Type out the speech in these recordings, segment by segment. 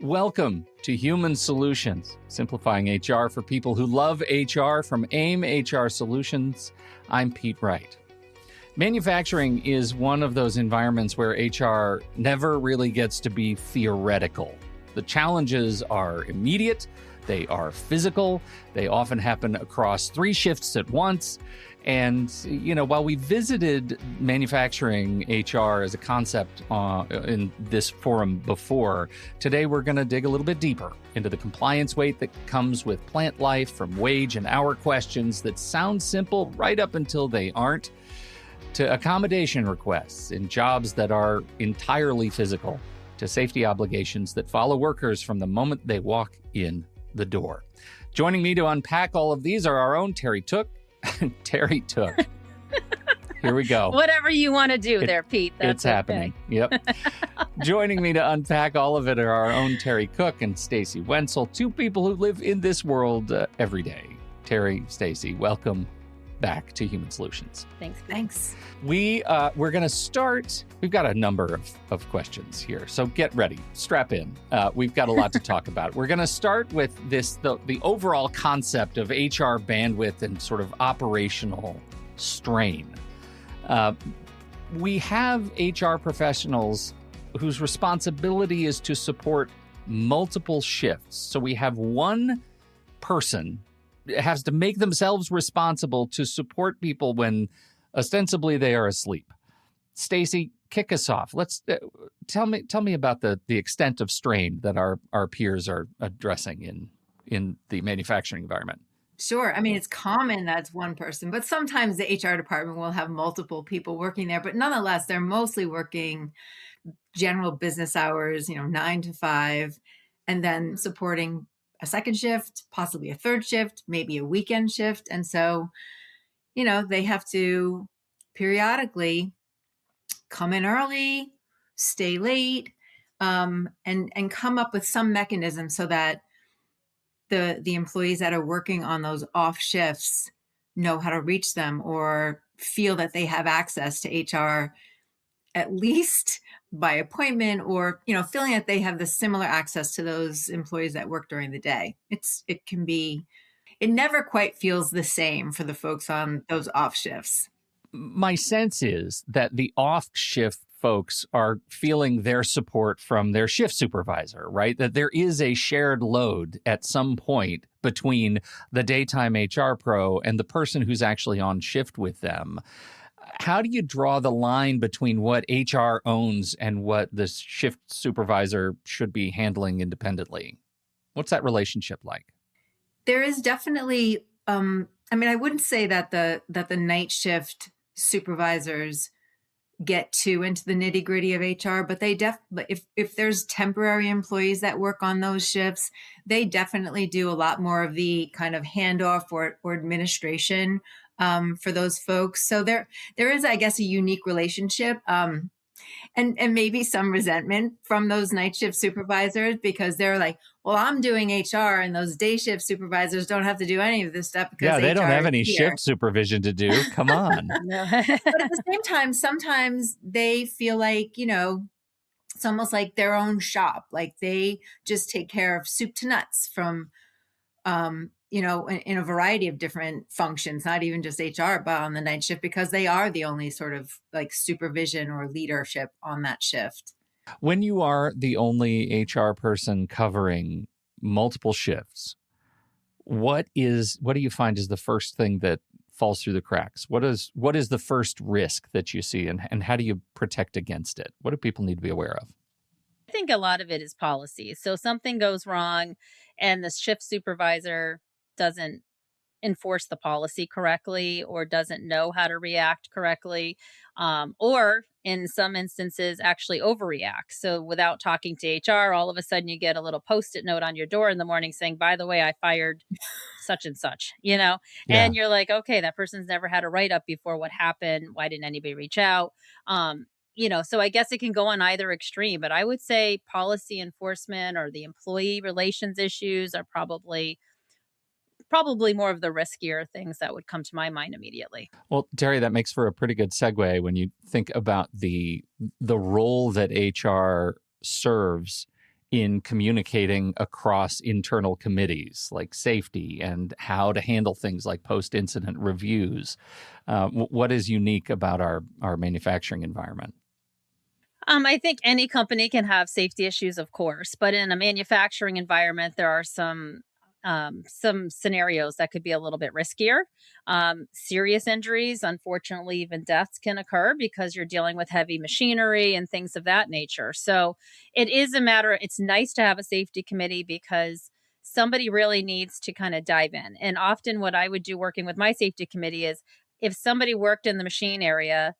Welcome to Human Solutions, simplifying HR for people who love HR from AIM HR Solutions. I'm Pete Wright. Manufacturing is one of those environments where HR never really gets to be theoretical. The challenges are immediate, they are physical, they often happen across 3 shifts at once. And, while we visited manufacturing HR as a concept in this forum before, today we're going to dig a little bit deeper into the compliance weight that comes with plant life, from wage and hour questions that sound simple right up until they aren't, to accommodation requests in jobs that are entirely physical, to safety obligations that follow workers from the moment they walk in the door. Joining me to unpack all of these are our own Terry Took. Terry Took. Here we go. Whatever you want to do there, Pete. It's happening. Yep. Joining me to unpack all of it are our own Terry Cook and Stacey Wenczel, 2 people who live in this world every day. Terry, Stacey, welcome back to Human Solutions. Thanks. We're going to start. We've got a number of questions here, so get ready. Strap in. We've got a lot to talk about. We're going to start with the overall concept of HR bandwidth and sort of operational strain. We have HR professionals whose responsibility is to support multiple shifts. So we have one person has to make themselves responsible to support people when ostensibly they are asleep. Stacey, kick us off. Let's tell me about the extent of strain that our peers are addressing in the manufacturing environment. Sure. I mean, it's common that it's one person, but sometimes the HR department will have multiple people working there. But nonetheless, they're mostly working general business hours, 9 to 5, and then supporting a second shift, possibly a third shift, maybe a weekend shift. And so, they have to periodically come in early, stay late, and come up with some mechanism so that the employees that are working on those off shifts know how to reach them or feel that they have access to HR, at least by appointment, or, feeling that they have the similar access to those employees that work during the day. It never quite feels the same for the folks on those off shifts. My sense is that the off shift folks are feeling their support from their shift supervisor, right? That there is a shared load at some point between the daytime HR pro and the person who's actually on shift with them. How do you draw the line between what HR owns and what the shift supervisor should be handling independently? What's that relationship like? There is definitely, I wouldn't say that the night shift supervisors get too into the nitty gritty of HR, but if there's temporary employees that work on those shifts, they definitely do a lot more of the kind of handoff or administration for those folks. So there is, I guess, a unique relationship. And maybe some resentment from those night shift supervisors, because they're like, well, I'm doing HR and those day shift supervisors don't have to do any of this stuff because they HR don't have any here. shift supervision to do. Come on. But at the same time, sometimes they feel like, it's almost like their own shop. Like they just take care of soup to nuts from, in a variety of different functions, not even just HR, but on the night shift, because they are the only sort of like supervision or leadership on that shift. When you are the only HR person covering multiple shifts, what do you find is the first thing that falls through the cracks? What is the first risk that you see, and how do you protect against it? What do people need to be aware of? I think a lot of it is policy. So something goes wrong and the shift supervisor doesn't enforce the policy correctly or doesn't know how to react correctly, or in some instances actually overreact. So without talking to HR, all of a sudden you get a little Post-it note on your door in the morning saying, by the way, I fired such and such, and you're like, okay, that person's never had a write-up before. What happened? Why didn't anybody reach out? So I guess it can go on either extreme, but I would say policy enforcement or the employee relations issues are probably more of the riskier things that would come to my mind immediately. Well, Terry, that makes for a pretty good segue when you think about the role that HR serves in communicating across internal committees like safety and how to handle things like post-incident reviews? What is unique about our manufacturing environment? I think any company can have safety issues, of course, but in a manufacturing environment, there are some scenarios that could be a little bit riskier. Serious injuries, unfortunately, even deaths can occur because you're dealing with heavy machinery and things of that nature. So it is a matter. It's nice to have a safety committee because somebody really needs to kind of dive in. And often, what I would do working with my safety committee is if somebody worked in the machine area,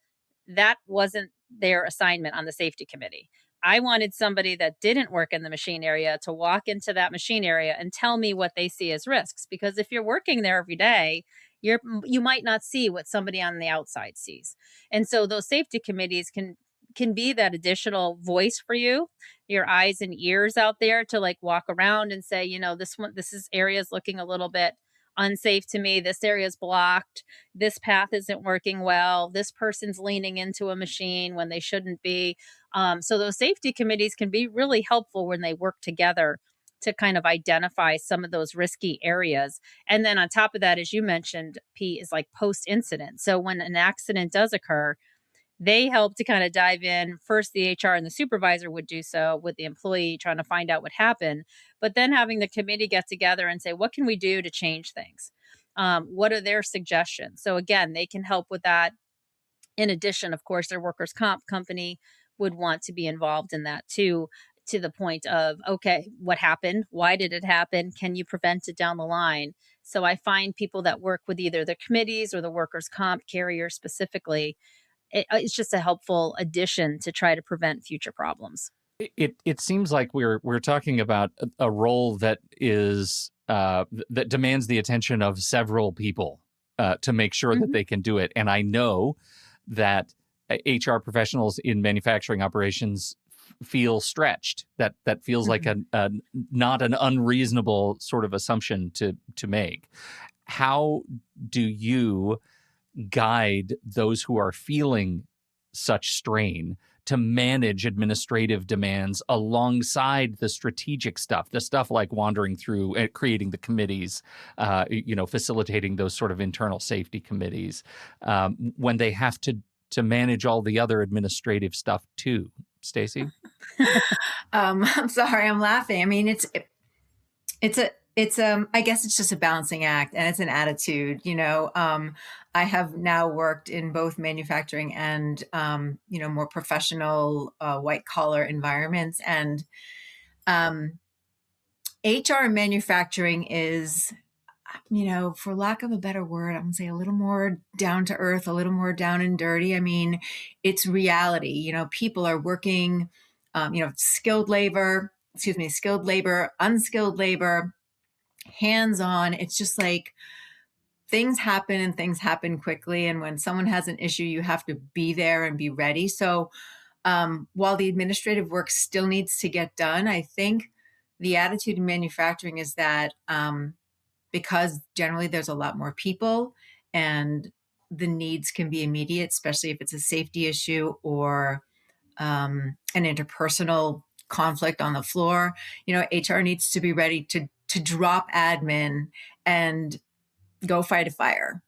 that wasn't their assignment on the safety committee. I wanted somebody that didn't work in the machine area to walk into that machine area and tell me what they see as risks. Because if you're working there every day, you might not see what somebody on the outside sees. And so those safety committees can be that additional voice for you, your eyes and ears out there to like walk around and say, this is areas looking a little bit unsafe to me. This area is blocked. This path isn't working well. This person's leaning into a machine when they shouldn't be. So those safety committees can be really helpful when they work together to kind of identify some of those risky areas. And then on top of that, as you mentioned, Pete, is like post incident. So when an accident does occur, they help to kind of dive in. First, the HR and the supervisor would do so with the employee trying to find out what happened, but then having the committee get together and say, what can we do to change things? What are their suggestions? So again, they can help with that. In addition, of course, their workers' comp company would want to be involved in that too, to the point of, okay, what happened? Why did it happen? Can you prevent it down the line? So I find people that work with either the committees or the workers' comp carrier specifically, it's just a helpful addition to try to prevent future problems. It seems like we're talking about a role that is that demands the attention of several people to make sure that they can do it. And I know that HR professionals in manufacturing operations feel stretched. That feels like a not an unreasonable sort of assumption to make. How do you guide those who are feeling such strain to manage administrative demands alongside the strategic stuff, the stuff like wandering through creating the committees, facilitating those sort of internal safety committees, when they have to manage all the other administrative stuff too? Stacey? I'm sorry, I'm laughing. I mean, I guess it's just a balancing act, and it's an attitude. I have now worked in both manufacturing and more professional white collar environments, and HR in manufacturing is, for lack of a better word, I'm gonna say a little more down to earth, a little more down and dirty. I mean, it's reality. People are working, skilled labor, unskilled labor, hands-on. It's just like things happen and things happen quickly. And when someone has an issue, you have to be there and be ready. So while the administrative work still needs to get done, I think the attitude in manufacturing is that because generally there's a lot more people and the needs can be immediate, especially if it's a safety issue or an interpersonal conflict on the floor, HR needs to be ready to drop admin and go fight a fire.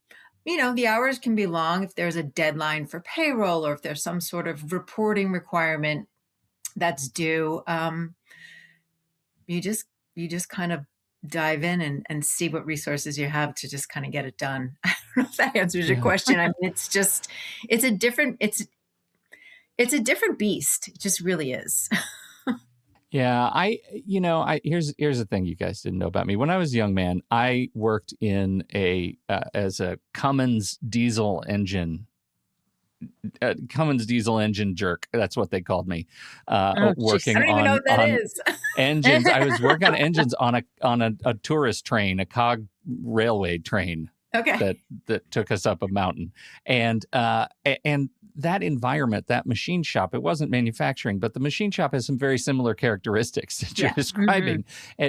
The hours can be long if there's a deadline for payroll or if there's some sort of reporting requirement that's due. You just kind of dive in and see what resources you have to just kind of get it done. I don't know if that answers your question. I mean, it's a different beast. It just really is. Yeah, here's the thing you guys didn't know about me. When I was a young man, I worked in as a Cummins diesel engine jerk. That's what they called me. Working I don't even know what that is. Engines. I was working on engines on a tourist train, a cog railway train. Okay. That took us up a mountain, and that environment, that machine shop, it wasn't manufacturing, but the machine shop has some very similar characteristics that you're describing,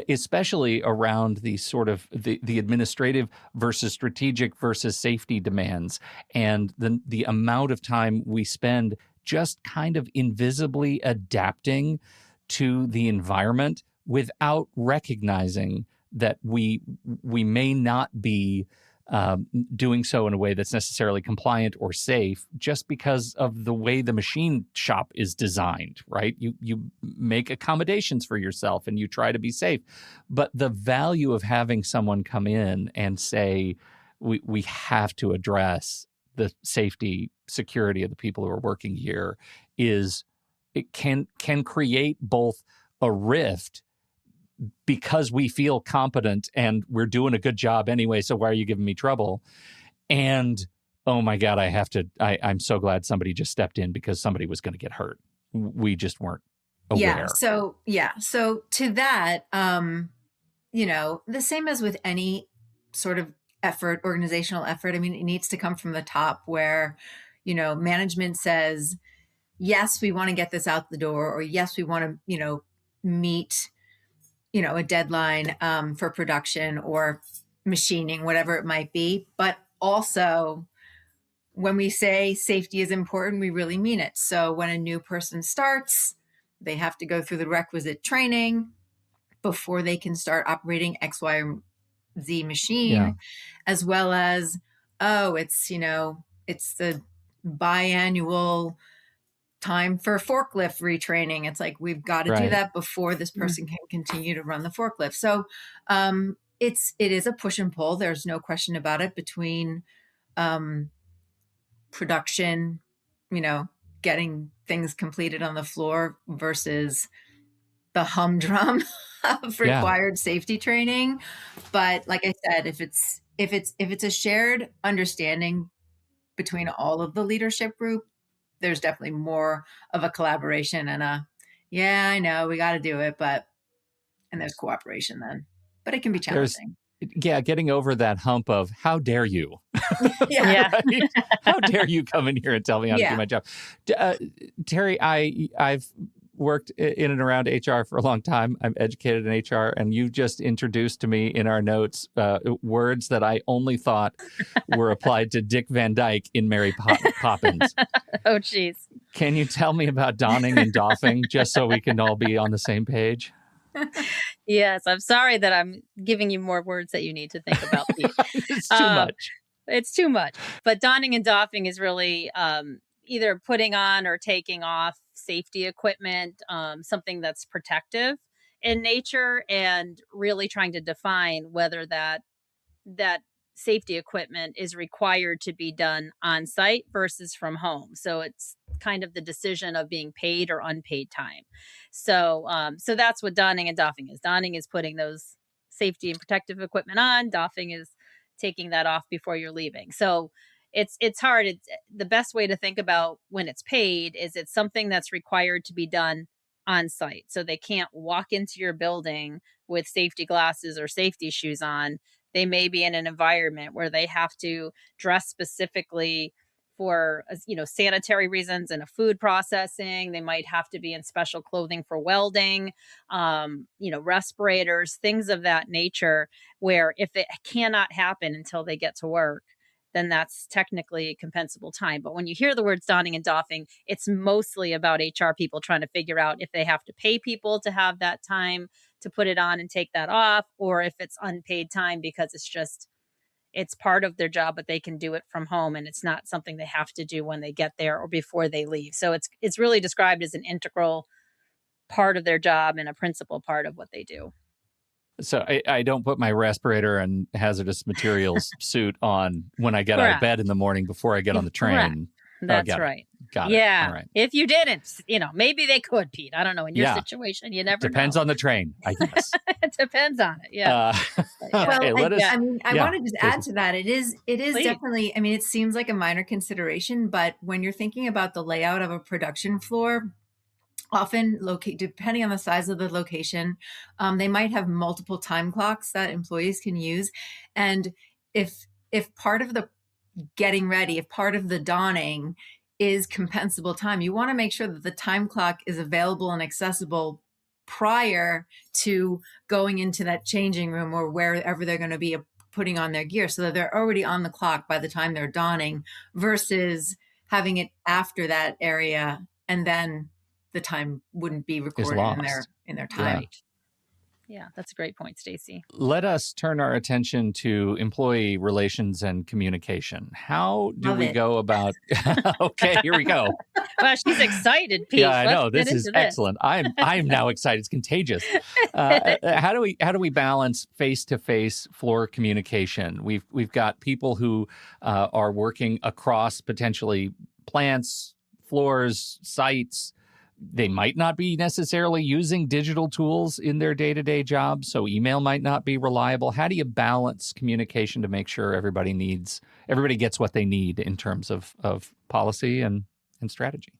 especially around the sort of the administrative versus strategic versus safety demands, and the amount of time we spend just kind of invisibly adapting to the environment without recognizing that we may not be doing so in a way that's necessarily compliant or safe just because of the way the machine shop is designed, right? You make accommodations for yourself and you try to be safe. But the value of having someone come in and say, we have to address the safety, security of the people who are working here is it can create both a rift because we feel competent and we're doing a good job anyway, so why are you giving me trouble? And, oh my God, I'm so glad somebody just stepped in because somebody was going to get hurt. We just weren't aware. So to that, the same as with any sort of effort, organizational effort, I mean, it needs to come from the top where, management says, yes, we want to get this out the door, or yes, we want to, meet a deadline for production or machining, whatever it might be. But also, when we say safety is important, we really mean it. So when a new person starts, they have to go through the requisite training before they can start operating X, Y, or Z machine, as well as, it's the biannual time for forklift retraining. It's like, we've got to do that before this person can continue to run the forklift. So it is a push and pull. There's no question about it between production, getting things completed on the floor versus the humdrum of required safety training. But like I said, if it's a shared understanding between all of the leadership group, there's definitely more of a collaboration and I know we got to do it, and there's cooperation then, but it can be challenging. Getting over that hump of how dare you? Yeah. Right? How dare you come in here and tell me how to do my job? Terry, I've worked in and around HR for a long time. I'm educated in HR, and you just introduced to me in our notes words that I only thought were applied to Dick Van Dyke in Mary Poppins. Oh, geez. Can you tell me about donning and doffing, just so we can all be on the same page? Yes, I'm sorry that I'm giving you more words that you need to think about, Pete. It's too much. It's too much. But donning and doffing is really either putting on or taking off safety equipment, something that's protective in nature, and really trying to define whether that safety equipment is required to be done on site versus from home. So it's kind of the decision of being paid or unpaid time. So that's what donning and doffing is. Donning is putting those safety and protective equipment on. Doffing is taking that off before you're leaving. So it's hard. It's the best way to think about when it's paid is it's something that's required to be done on site. So they can't walk into your building with safety glasses or safety shoes on. They may be in an environment where they have to dress specifically for, sanitary reasons and a food processing. They might have to be in special clothing for welding, respirators, things of that nature, where if it cannot happen until they get to work, then that's technically compensable time. But when you hear the words donning and doffing, it's mostly about HR people trying to figure out if they have to pay people to have that time to put it on and take that off, or if it's unpaid time because it's part of their job, but they can do it from home and it's not something they have to do when they get there or before they leave. So it's really described as an integral part of their job and a principal part of what they do. So I don't put my respirator and hazardous materials suit on when I get out of bed in the morning before I get on the train. Correct. That's right. Got it. Yeah. All right. If you didn't, maybe they could, Pete. I don't know. In your situation, you never Depends know. on the train, I guess. It depends on it. Yeah. Well, I want to just add to that. It is Please. Definitely, it seems like a minor consideration, but when you're thinking about the layout of a production floor, often depending on the size of the location, they might have multiple time clocks that employees can use. And if part of the getting ready, if part of the donning is compensable time, you want to make sure that the time clock is available and accessible prior to going into that changing room or wherever they're going to be putting on their gear, so that they're already on the clock by the time they're donning, versus having it after that area and then the time wouldn't be Is recorded lost. in their time. Right. Yeah, that's a great point, Stacey. Let us turn our attention to employee relations and communication. How do Love we it. go about? Okay, here we go. Well, she's excited, Pete. Yeah, I Let's know. get This is into this. excellent. I'm now excited. It's contagious. How do we balance face-to-face floor communication? We've got people who are working across potentially plants, floors, sites. They might not be necessarily using digital tools in their day-to-day job, so email might not be reliable. How do you balance communication to make sure everybody gets what they need in terms of policy and strategy?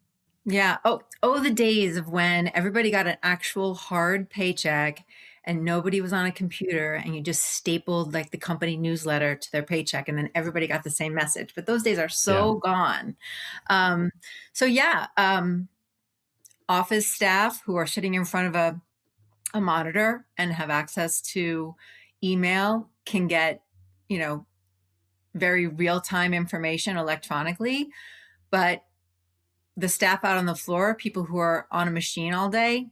Yeah. Oh, the days of when everybody got an actual hard paycheck and nobody was on a computer and you just stapled like the company newsletter to their paycheck and then everybody got the same message. But those days are so gone. So yeah, office staff who are sitting in front of a monitor and have access to email can get, very real-time information electronically. But the staff out on the floor, people who are on a machine all day,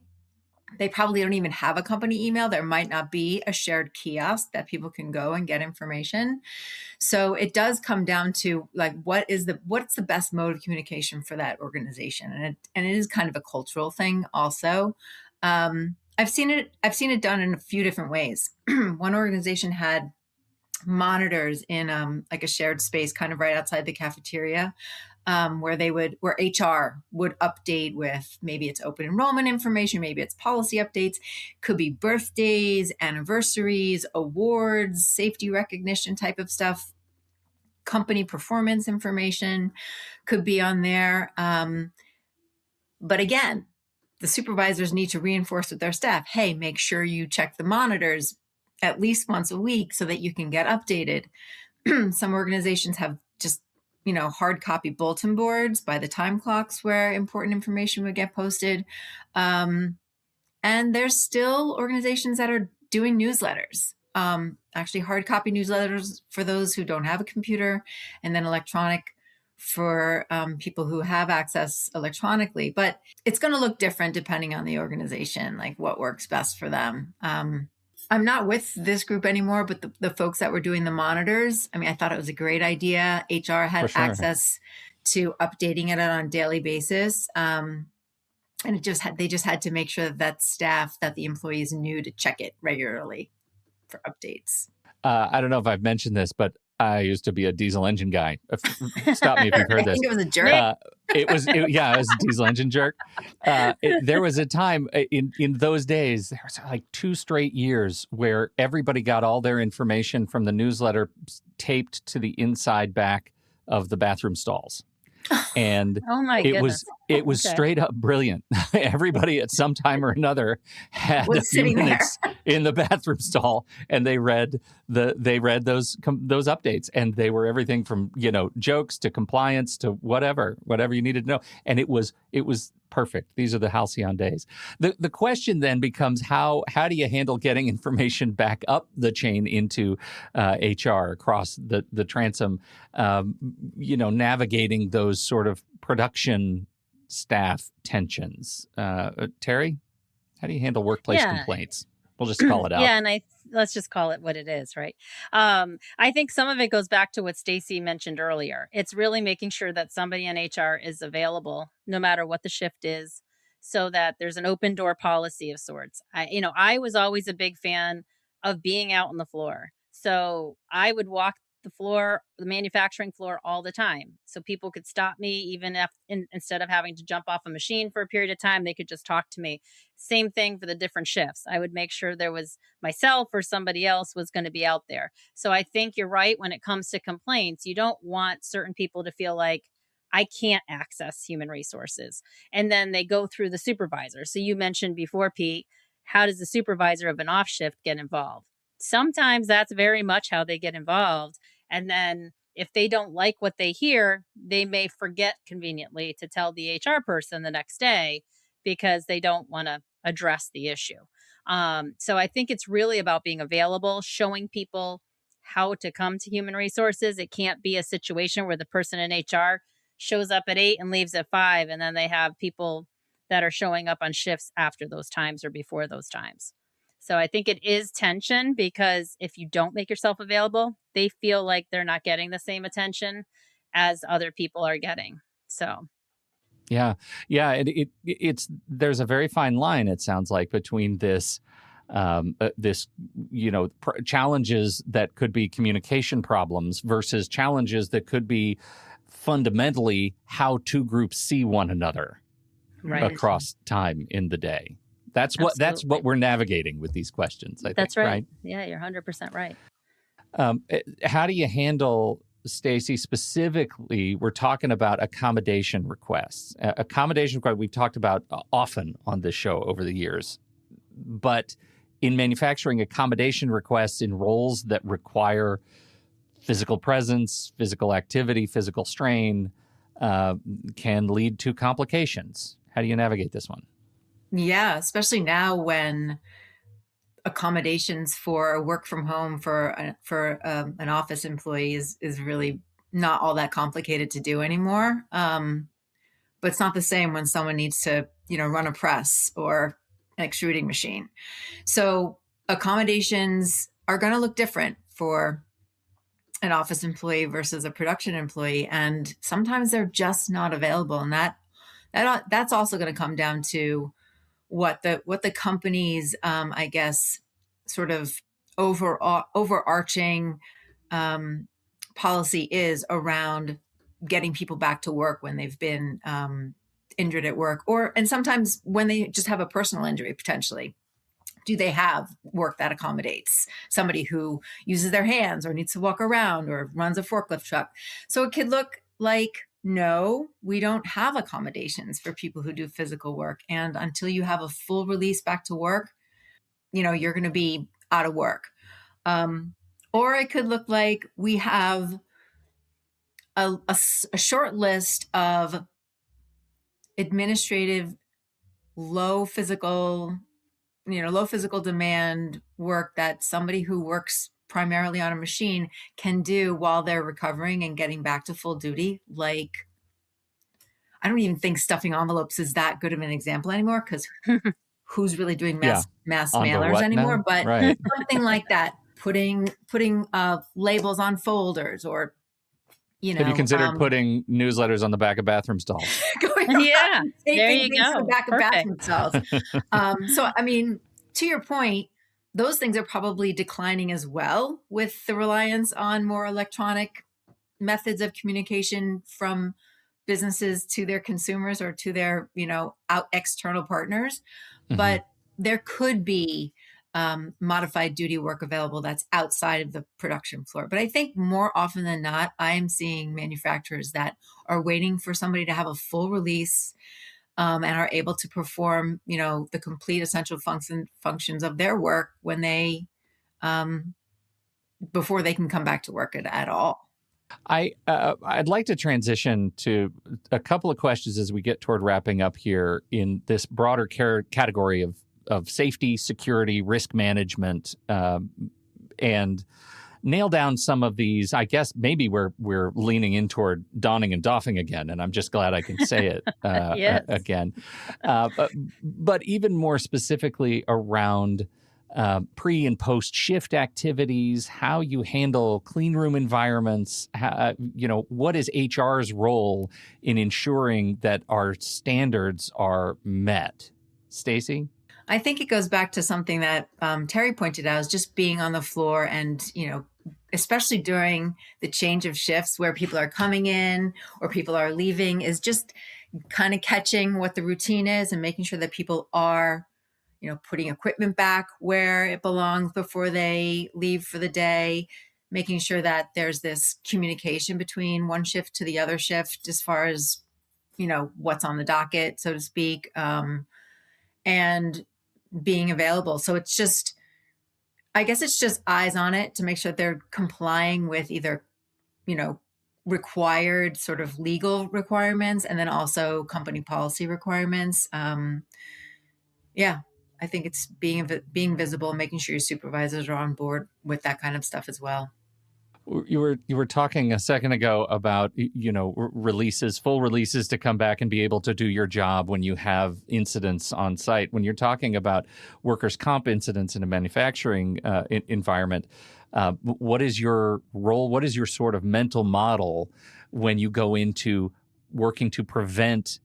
they probably don't even have a company email. There might not be a shared kiosk that people can go and get information. So it does come down to like, what's the best mode of communication for that organization? And it is kind of a cultural thing also. I've seen it done in a few different ways. One organization had monitors in like a shared space kind of right outside the cafeteria, where HR would update with maybe it's open enrollment information, maybe it's policy updates, could be birthdays, anniversaries, awards, safety recognition type of stuff, company performance information could be on there. But again, the supervisors need to reinforce with their staff, hey, make sure you check the monitors at least once a week so that you can get updated. Some organizations have just hard copy bulletin boards by the time clocks where important information would get posted. And there's still organizations that are doing newsletters, actually hard copy newsletters for those who don't have a computer, and then electronic for people who have access electronically. But it's going to look different depending on the organization, like what works best for them. I'm not with this group anymore, but the folks that were doing the monitors, I thought it was a great idea. HR had access to updating it on a daily basis. And they just had to make sure that the employees knew to check it regularly for updates. I don't know if I've mentioned this, but I used to be a diesel engine guy. Stop me if you've heard this. I think it was a jerk. It was a diesel engine jerk. There was a time in those days, there was like 2 straight years where everybody got all their information from the newsletter taped to the inside back of the bathroom stalls. And oh my goodness. It was straight up brilliant. Everybody at some time or another had a few minutes in the bathroom stall, and they read those updates, and they were everything from jokes to compliance to whatever you needed to know, and it was perfect. These are the halcyon days. The question then becomes how do you handle getting information back up the chain into HR across the transom, navigating those sort of production staff tensions. Terry, how do you handle workplace complaints? We'll just call it out. Yeah, and let's just call it what it is, right? I think some of it goes back to what Stacey mentioned earlier. It's really making sure that somebody in HR is available no matter what the shift is, so that there's an open door policy of sorts. I was always a big fan of being out on the floor. So I would walk the manufacturing floor all the time. So people could stop me, even if instead of having to jump off a machine for a period of time, they could just talk to me. Same thing for the different shifts. I would make sure there was myself or somebody else was going to be out there. So I think you're right when it comes to complaints. You don't want certain people to feel like, I can't access human resources. And then they go through the supervisor. So you mentioned before, Pete, how does the supervisor of an off shift get involved? Sometimes that's very much how they get involved. And then if they don't like what they hear, they may forget conveniently to tell the HR person the next day because they don't want to address the issue. So I think it's really about being available, showing people how to come to human resources. It can't be a situation where the person in HR shows up at 8 and leaves at 5, and then they have people that are showing up on shifts after those times or before those times. So I think it is tension because if you don't make yourself available, they feel like they're not getting the same attention as other people are getting. So, Yeah, yeah. It's there's a very fine line. It sounds like between this challenges that could be communication problems versus challenges that could be fundamentally how two groups see one another right. across time in the day. That's what Absolutely. we're navigating with these questions. I That's think, right. right? Yeah, you're 100% right. How do you handle, Stacey, specifically? We're talking about accommodation requests. Accommodation requests we've talked about often on this show over the years, but in manufacturing, accommodation requests in roles that require physical presence, physical activity, physical strain can lead to complications. How do you navigate this one? Yeah, especially now when accommodations for work from home for an office employee is really not all that complicated to do anymore. But it's not the same when someone needs to, run a press or an extruding machine. So accommodations are going to look different for an office employee versus a production employee, and sometimes they're just not available. And that's also going to come down to what the company's I guess sort of overarching policy is around getting people back to work when they've been injured at work, and sometimes when they just have a personal injury potentially. Do they have work that accommodates somebody who uses their hands or needs to walk around or runs a forklift truck? So it could look like, no, we don't have accommodations for people who do physical work. And until you have a full release back to work, you're going to be out of work. Or it could look like we have a short list of administrative, low physical demand work that somebody who works primarily on a machine can do while they're recovering and getting back to full duty. Like, I don't even think stuffing envelopes is that good of an example anymore, because who's really doing mass mailers anymore? Now? But right. Something like that, putting labels on folders, or Have you considered putting newsletters on the back of bathroom stalls? Yeah, there you go. To the back of Perfect. bathroom stalls. So, I mean, to your point, those things are probably declining as well with the reliance on more electronic methods of communication from businesses to their consumers or to their, external partners. Mm-hmm. But there could be modified duty work available that's outside of the production floor. But I think more often than not, I am seeing manufacturers that are waiting for somebody to have a full release and are able to perform, the complete essential functions of their work when they, before they can come back to work at all. I'd like to transition to a couple of questions as we get toward wrapping up here in this broader category of safety, security, risk management, and nail down some of these. I guess maybe we're leaning in toward donning and doffing again, and I'm just glad I can say it Yes. again. But even more specifically around pre and post shift activities, how you handle clean room environments, what is HR's role in ensuring that our standards are met? Stacey? I think it goes back to something that Terry pointed out, is just being on the floor and, especially during the change of shifts where people are coming in or people are leaving, is just kind of catching what the routine is and making sure that people are, putting equipment back where it belongs before they leave for the day, making sure that there's this communication between one shift to the other shift as far as, what's on the docket, so to speak, and being available. So it's just, I guess it's just eyes on it to make sure that they're complying with either, required sort of legal requirements and then also company policy requirements. Yeah, I think it's being visible and making sure your supervisors are on board with that kind of stuff as well. You were talking a second ago about releases, full releases to come back and be able to do your job when you have incidents on site. When you're talking about workers' comp incidents in a manufacturing environment, what is your role? What is your sort of mental model when you go into working to prevent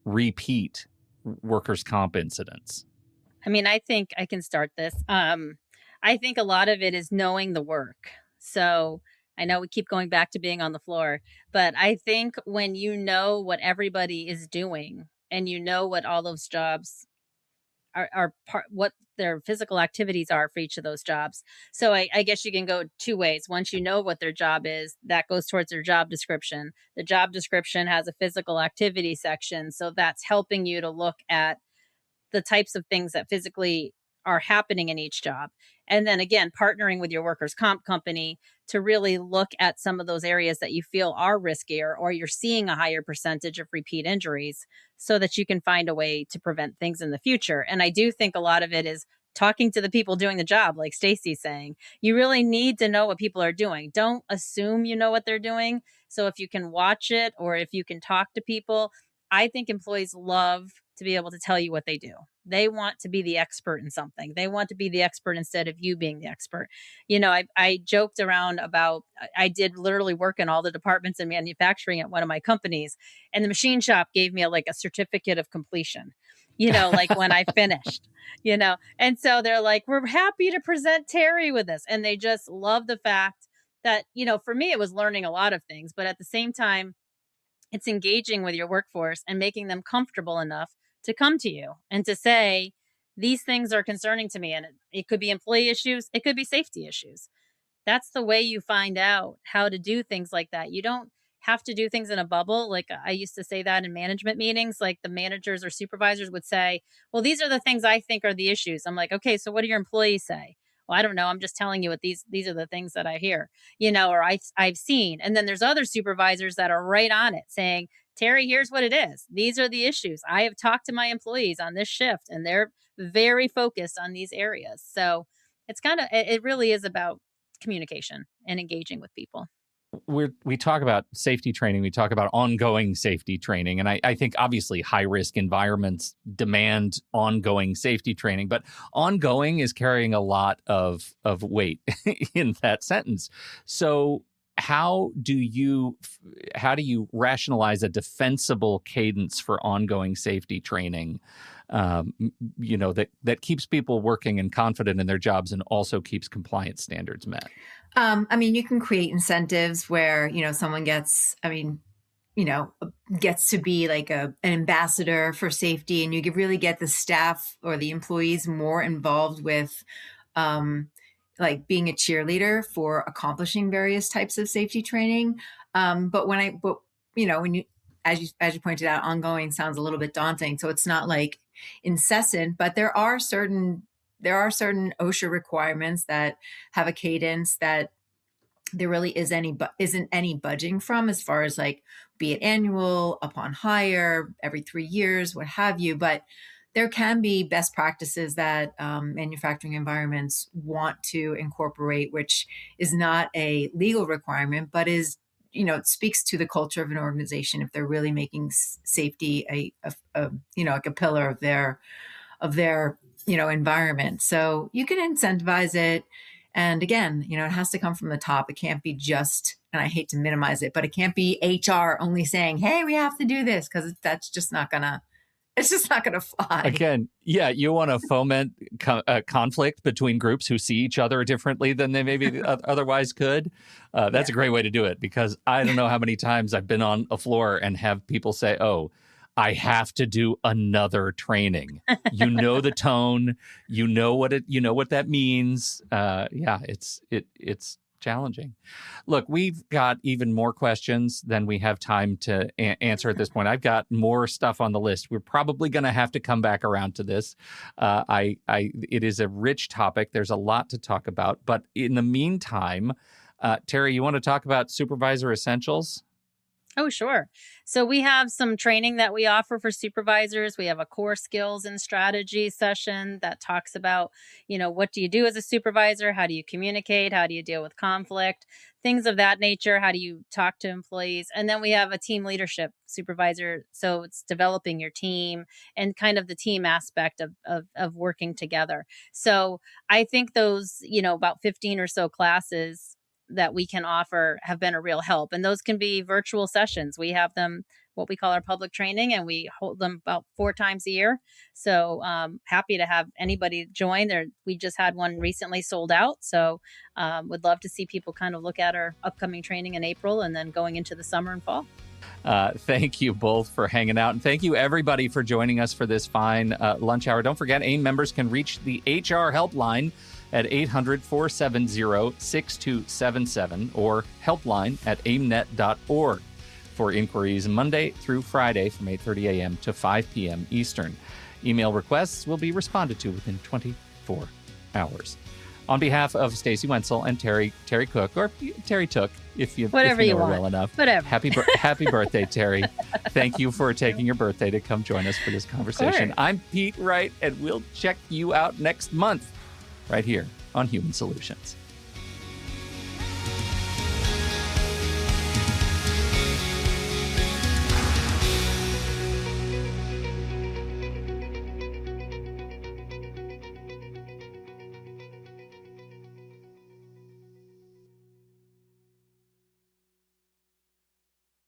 repeat workers' comp incidents? I mean, I think I can start this. I think a lot of it is knowing the work. So I know we keep going back to being on the floor, but I think when you know what everybody is doing and you know what all those jobs are part, what their physical activities are for each of those jobs. So I guess you can go two ways. Once you know what their job is, that goes towards their job description. The job description has a physical activity section. So that's helping you to look at the types of things that physically are happening in each job. And then again, partnering with your workers' comp company to really look at some of those areas that you feel are riskier or you're seeing a higher percentage of repeat injuries so that you can find a way to prevent things in the future. And I do think a lot of it is talking to the people doing the job, like Stacey's saying. You really need to know what people are doing. Don't assume you know what they're doing. So if you can watch it or if you can talk to people, I think employees love to be able to tell you what they do. They want to be the expert in something. They want to be the expert instead of you being the expert. I joked around about I did literally work in all the departments in manufacturing at one of my companies, and the machine shop gave me a certificate of completion. Like when I finished. And so they're like, "We're happy to present Terry with this," and they just love the fact that for me it was learning a lot of things, but at the same time it's engaging with your workforce and making them comfortable enough to come to you and to say, these things are concerning to me. And it could be employee issues, it could be safety issues. That's the way you find out how to do things like that. You don't have to do things in a bubble. Like I used to say that in management meetings, like the managers or supervisors would say, well, these are the things I think are the issues. I'm like, okay, so what do your employees say? Well, I don't know. I'm just telling you what these are the things that I hear, or I've seen. And then there's other supervisors that are right on it saying, Terry, here's what it is. These are the issues. I have talked to my employees on this shift and they're very focused on these areas. So it really is about communication and engaging with people. We talk about safety training. We talk about ongoing safety training. And I think obviously high risk environments demand ongoing safety training, but ongoing is carrying a lot of weight in that sentence. So how do you rationalize a defensible cadence for ongoing safety training, that keeps people working and confident in their jobs and also keeps compliance standards met? You can create incentives where, someone gets to be like an ambassador for safety, and you really get the staff or the employees more involved with, like being a cheerleader for accomplishing various types of safety training. When you, as you pointed out, ongoing sounds a little bit daunting. So it's not like incessant, but there are certain OSHA requirements that have a cadence that there really isn't any budging from, as far as like, be it annual, upon hire, every 3 years, what have you. But there can be best practices that manufacturing environments want to incorporate, which is not a legal requirement, but is, it speaks to the culture of an organization if they're really making safety like a pillar of their environment. So you can incentivize it. And again, it has to come from the top. It can't be just, and I hate to minimize it, but it can't be HR only saying, hey, we have to do this, because it's just not gonna fly. Again, yeah, you want to foment conflict between groups who see each other differently than they maybe otherwise could. That's a great way to do it, because I don't know how many times I've been on a floor and have people say, oh, I have to do another training. The tone, what that means. It's challenging. Look, we've got even more questions than we have time to answer at this point. I've got more stuff on the list. We're probably going to have to come back around to this. It is a rich topic. There's a lot to talk about. But in the meantime, Terry, you want to talk about Supervisor Essentials? Oh, sure. So we have some training that we offer for supervisors. We have a core skills and strategy session that talks about, what do you do as a supervisor? How do you communicate? How do you deal with conflict? Things of that nature. How do you talk to employees? And then we have a team leadership supervisor. So it's developing your team and kind of the team aspect of working together. So I think those, about 15 or so classes that we can offer have been a real help. And those can be virtual sessions. We have them, what we call our public training, and we hold them about 4 times a year. So happy to have anybody join there. We just had one recently sold out. So would love to see people kind of look at our upcoming training in April and then going into the summer and fall. Thank you both for hanging out. And thank you, everybody, for joining us for this fine lunch hour. Don't forget, AIM members can reach the HR helpline at 800-470-6277 or helpline at aimnet.org for inquiries Monday through Friday from 8:30 a.m. to 5 p.m. Eastern. Email requests will be responded to within 24 hours. On behalf of Stacey Wenczel and Terry Cook, or Terry Took, if you know her well enough. Whatever. Happy birthday, Terry. Thank you for taking your birthday to come join us for this conversation. I'm Pete Wright, and we'll check you out next month right here on Human Solutions.